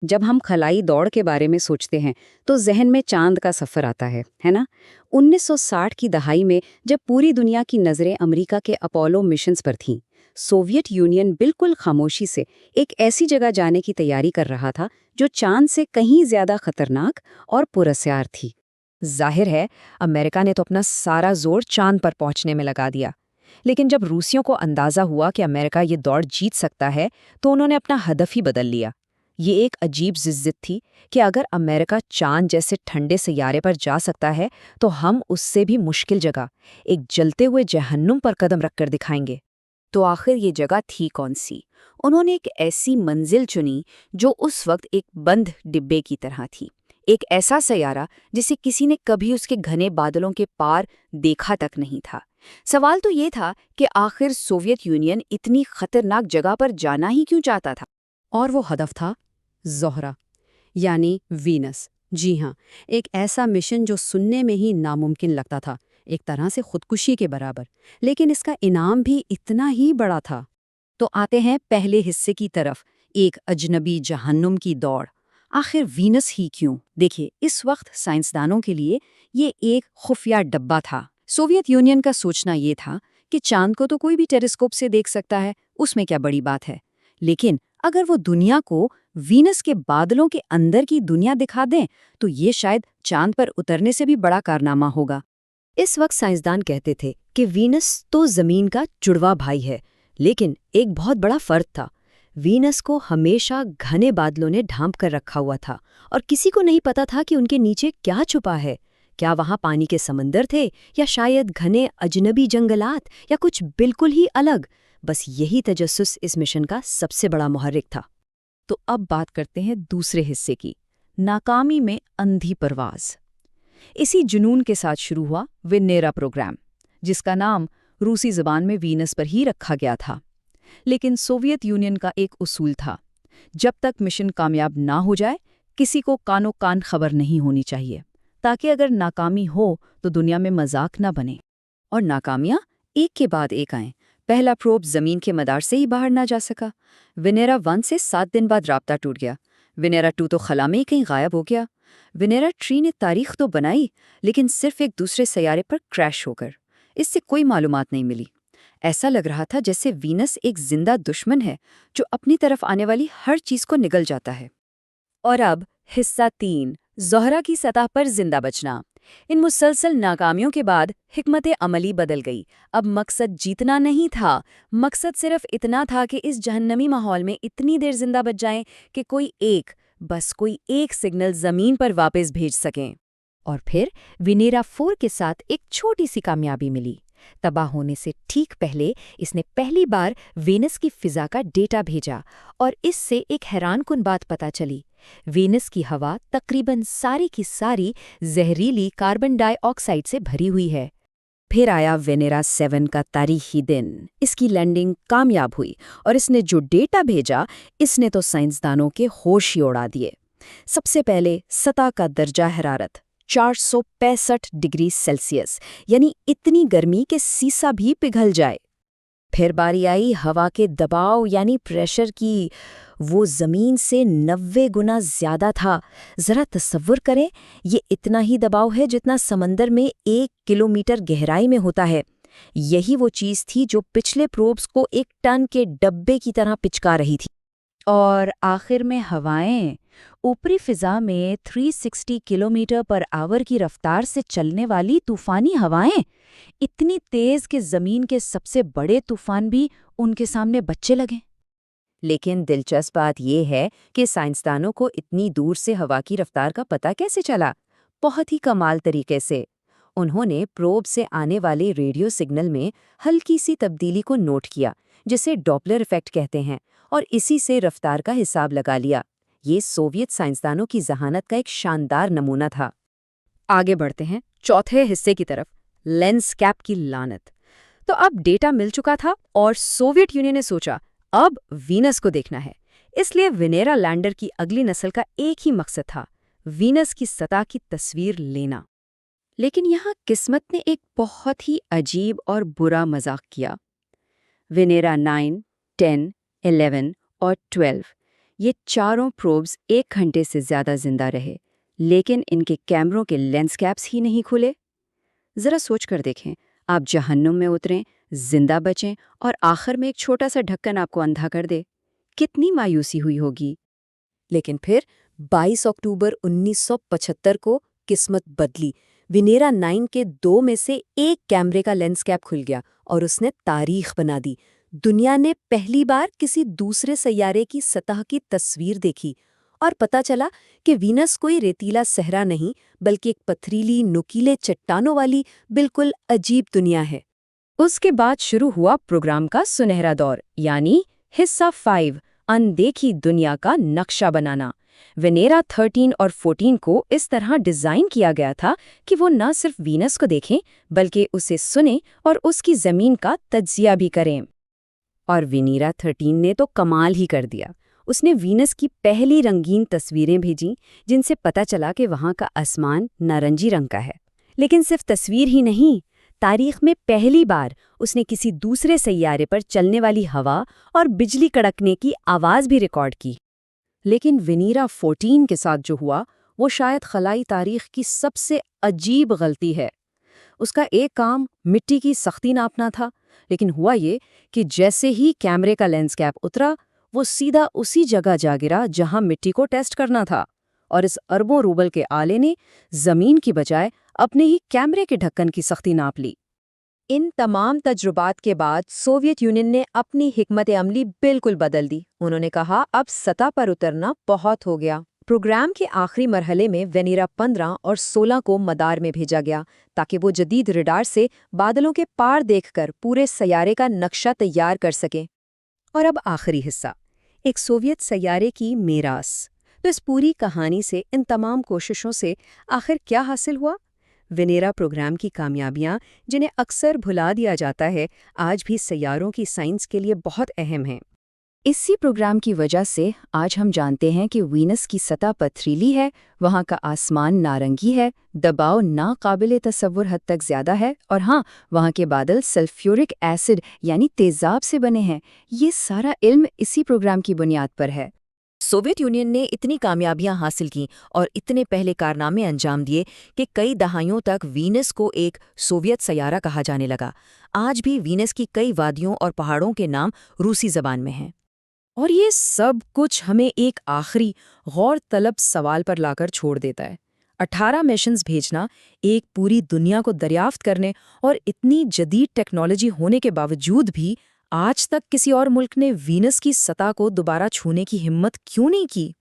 جب ہم خلائی دوڑ کے بارے میں سوچتے ہیں تو ذہن میں چاند کا سفر آتا ہے نا؟ 1960 کی دہائی میں جب پوری دنیا کی نظریں امریکہ کے اپولو مشنز پر تھیں، سوویت یونین بالکل خاموشی سے ایک ایسی جگہ جانے کی تیاری کر رہا تھا جو چاند سے کہیں زیادہ خطرناک اور پراسرار تھی۔ ظاہر ہے امریکہ نے تو اپنا سارا زور چاند پر پہنچنے میں لگا دیا، لیکن جب روسیوں کو اندازہ ہوا کہ امریکہ یہ دوڑ جیت سکتا ہے تو انہوں نے اپنا ہدف ہی بدل لیا۔ یہ ایک عجیب ضد تھی کہ اگر امریکہ چاند جیسے ٹھنڈے سیارے پر جا سکتا ہے تو ہم اس سے بھی مشکل جگہ، ایک جلتے ہوئے جہنم پر قدم رکھ کر دکھائیں گے۔ تو آخر یہ جگہ تھی کون سی؟ انہوں نے ایک ایسی منزل چنی جو اس وقت ایک بند ڈبے کی طرح تھی، ایک ایسا سیارہ جسے کسی نے کبھی اس کے گھنے بادلوں کے پار دیکھا تک نہیں تھا۔ سوال تو یہ تھا کہ آخر سوویت یونین اتنی خطرناک جگہ پر جانا ہی کیوں چاہتا تھا؟ اور وہ ہدف تھا زہرہ، یعنی وینس۔ جی ہاں، ایک ایسا مشن جو سننے میں ہی ناممکن لگتا تھا، ایک طرح سے خودکشی کے برابر، لیکن اس کا انعام بھی اتنا ہی بڑا تھا۔ تو آتے ہیں پہلے حصے کی طرف، ایک اجنبی جہنم کی دوڑ۔ آخر وینس ہی کیوں؟ دیکھیے، اس وقت سائنسدانوں کے لیے یہ ایک خفیہ ڈبہ تھا۔ سوویت یونین کا سوچنا یہ تھا کہ چاند کو تو کوئی بھی ٹیلیسکوپ سے دیکھ سکتا ہے، اس میں کیا بڑی بات ہے۔ لیکن اگر وہ دنیا کو وینس کے بادلوں کے اندر کی دنیا دکھا دیں تو یہ شاید چاند پر اترنے سے بھی بڑا کارنامہ ہوگا۔ اس وقت سائنسدان کہتے تھے کہ وینس تو زمین کا جڑواں بھائی ہے، لیکن ایک بہت بڑا فرق تھا۔ وینس کو ہمیشہ گھنے بادلوں نے ڈھانپ کر رکھا ہوا تھا اور کسی کو نہیں پتا تھا کہ ان کے نیچے کیا چھپا ہے۔ کیا وہاں پانی کے سمندر تھے، یا شاید گھنے اجنبی جنگلات، یا کچھ بالکل ہی الگ؟ بس یہی تجسس اس مشن کا سب سے بڑا محرک تھا۔ تو اب بات کرتے ہیں دوسرے حصے کی، ناکامی میں اندھی پرواز۔ اسی جنون کے ساتھ شروع ہوا وینیرا پروگرام، جس کا نام روسی زبان میں وینس پر ہی رکھا گیا تھا۔ لیکن سوویت یونین کا ایک اصول تھا، جب تک مشن کامیاب نہ ہو جائے کسی کو کانو کان خبر نہیں ہونی چاہیے، تاکہ اگر ناکامی ہو تو دنیا میں مذاق نہ بنے۔ اور ناکامیاں ایک کے بعد ایک آئیں۔ پہلا پروب زمین کے مدار سے ہی باہر نہ جا سکا۔ وینیرا 1 سے 7 دن بعد رابطہ ٹوٹ گیا۔ وینیرا 2 تو خلا میں ہی کہیں غائب ہو گیا۔ وینیرا 3 نے تاریخ تو بنائی، لیکن صرف ایک دوسرے سیارے پر کریش ہو کر۔ اس سے کوئی معلومات نہیں ملی۔ ایسا لگ رہا تھا جیسے وینس ایک زندہ دشمن ہے جو اپنی طرف آنے والی ہر چیز کو نگل جاتا ہے۔ اور اب حصہ 3، زہرہ کی سطح پر زندہ بچنا۔ ان مسلسل ناکامیوں کے بعد حکمت عملی بدل گئی۔ اب مقصد جیتنا نہیں تھا، مقصد صرف اتنا تھا کہ اس جہنمی ماحول میں اتنی دیر زندہ بچ جائیں کہ کوئی ایک سگنل زمین پر واپس بھیج سکیں۔ اور پھر وینیرا 4 کے ساتھ ایک چھوٹی سی کامیابی ملی۔ تباہ ہونے سے ٹھیک پہلے اس نے پہلی بار وینس کی فضا کا ڈیٹا بھیجا، اور اس سے ایک حیران کن بات پتہ چلی۔ وینس کی ہوا تقریباً ساری کی ساری زہریلی کاربن ڈائی آکسائیڈ سے بھری ہوئی ہے۔ پھر آیا وینیرا 7 کا تاریخی دن۔ اس کی لینڈنگ کامیاب ہوئی، اور اس نے جو ڈیٹا بھیجا اس نے تو سائنسدانوں کے ہوش ہی اڑا دیے۔ سب سے پہلے سطح کا درجہ حرارت 465 ڈگری سیلسیس، یعنی اتنی گرمی کہ سیسا بھی پگھل جائے۔ پھر باری آئی ہوا کے دباؤ یعنی پریشر کی۔ وہ زمین سے 90 گنا زیادہ تھا۔ ذرا تصور کریں، یہ اتنا ہی دباؤ ہے جتنا سمندر میں 1 کلومیٹر گہرائی میں ہوتا ہے۔ یہی وہ چیز تھی جو پچھلے پروبز کو ایک ٹن کے ڈبے کی طرح پچکا رہی تھی۔ اور آخر میں ہوائیں، اوپری فضا میں 360 کلومیٹر پر آور کی رفتار سے چلنے والی طوفانی ہوائیں، اتنی تیز کہ زمین کے سب سے بڑے طوفان بھی ان کے سامنے بچے لگیں۔ لیکن دلچسپ بات یہ ہے کہ سائنسدانوں کو اتنی دور سے ہوا کی رفتار کا پتہ کیسے چلا؟ بہت ہی کمال طریقے سے۔ انہوں نے پروب سے آنے والے ریڈیو سگنل میں ہلکی سی تبدیلی کو نوٹ کیا، جسے ڈوپلر ایفیکٹ کہتے ہیں، اور اسی سے رفتار کا حساب لگا لیا۔ یہ سوویت سائنسدانوں کی ذہانت کا ایک شاندار نمونہ تھا۔ آگے بڑھتے ہیں چوتھے حصے کی طرف، لینس کیپ کی لعنت۔ تو اب ڈیٹا مل چکا تھا اور سوویت یونین نے سوچا اب وینس کو دیکھنا ہے۔ اس لیے وینیرا لینڈر کی اگلی نسل کا ایک ہی مقصد تھا، وینس کی سطح کی تصویر لینا۔ لیکن یہاں قسمت نے ایک بہت ہی عجیب اور برا مذاق کیا۔ وینیرا 9، 10، 11 اور 12، یہ چاروں پروبز 1 گھنٹے سے زیادہ زندہ رہے، لیکن ان کے کیمروں کے لینس کیپس ہی نہیں کھلے۔ ذرا سوچ کر دیکھیں، آپ جہنم میں اتریں، زندہ بچیں اور آخر میں ایک چھوٹا سا ڈھکن آپ کو اندھا کر دے، کتنی مایوسی ہوئی ہوگی۔ لیکن پھر 22 اکتوبر 1975 کو قسمت بدلی۔ وینیرا 9 کے 2 میں سے ایک کیمرے کا لینس کیپ کھل گیا اور اس نے تاریخ بنا دی۔ دنیا نے پہلی بار کسی دوسرے سیارے کی سطح کی تصویر دیکھی اور پتہ چلا کہ وینس کوئی ریتیلا صحرا نہیں بلکہ ایک پتھریلی نکیلے چٹانوں والی بالکل عجیب دنیا ہے۔ اس کے بعد شروع ہوا پروگرام کا سنہرا دور، یعنی حصہ 5، اندیکھی دنیا کا نقشہ بنانا۔ وینیرا 13 اور 14 کو اس طرح ڈیزائن کیا گیا تھا کہ وہ نہ صرف وینس کو دیکھیں بلکہ اسے سنیں اور اس کی زمین کا تجزیہ بھی کریں۔ اور وینیرا 13 نے تو کمال ہی کر دیا۔ اس نے وینس کی پہلی رنگین تصویریں بھیجیں جن سے پتہ چلا کہ وہاں کا آسمان نارنجی رنگ کا ہے۔ لیکن صرف تصویر ہی نہیں، تاریخ میں پہلی بار اس نے کسی دوسرے سیارے پر چلنے والی ہوا اور بجلی کڑکنے کی آواز بھی ریکارڈ کی۔ لیکن وینیرا 14 کے ساتھ جو ہوا وہ شاید خلائی تاریخ کی سب سے عجیب غلطی ہے۔ اس کا ایک کام مٹی کی سختی ناپنا تھا، لیکن ہوا یہ کہ جیسے ہی کیمرے کا لینس کیپ اترا وہ سیدھا اسی جگہ جا گرا جہاں مٹی کو ٹیسٹ کرنا تھا، اور اس اربوں روبل کے آلے نے زمین کی بجائے اپنے ہی کیمرے کے ڈھکن کی سختی ناپ لی۔ ان تمام تجربات کے بعد سوویت یونین نے اپنی حکمت عملی بالکل بدل دی۔ انہوں نے کہا اب سطح پر اترنا بہت ہو گیا۔ پروگرام کے آخری مرحلے میں وینیرا 15 اور 16 کو مدار میں بھیجا گیا تاکہ وہ جدید ریڈار سے بادلوں کے پار دیکھ کر پورے سیارے کا نقشہ تیار کر سکیں۔ اور اب آخری حصہ، ایک سوویت سیارے کی میراث۔ تو اس پوری کہانی سے، ان تمام کوششوں سے آخر کیا حاصل ہوا؟ وینیرا پروگرام کی کامیابیاں، جنہیں اکثر بھلا دیا جاتا ہے، آج بھی سیاروں کی سائنس کے لیے بہت اہم ہیں۔ اسی پروگرام کی وجہ سے آج ہم جانتے ہیں کہ وینس کی سطح پتھریلی ہے، وہاں کا آسمان نارنگی ہے، دباؤ ناقابل تصور حد تک زیادہ ہے، اور ہاں، وہاں کے بادل سلفیورک ایسڈ یعنی تیزاب سے بنے ہیں۔ یہ سارا علم اسی پروگرام کی بنیاد پر ہے۔ سوویت یونین نے اتنی کامیابیاں حاصل کیں اور اتنے پہلے کارنامے انجام دیے کہ کئی دہائیوں تک وینس کو ایک سوویت سیارہ کہا جانے لگا۔ آج بھی وینس کی کئی وادیوں اور پہاڑوں کے نام روسی زبان میں ہیں۔ اور یہ سب کچھ ہمیں ایک آخری غور طلب سوال پر لا کر چھوڑ دیتا ہے۔ 18 مشنز بھیجنا، ایک پوری دنیا کو دریافت کرنے، اور اتنی جدید ٹیکنالوجی ہونے کے باوجود بھی آج تک کسی اور ملک نے وینس کی سطح کو دوبارہ چھونے کی ہمت کیوں نہیں کی؟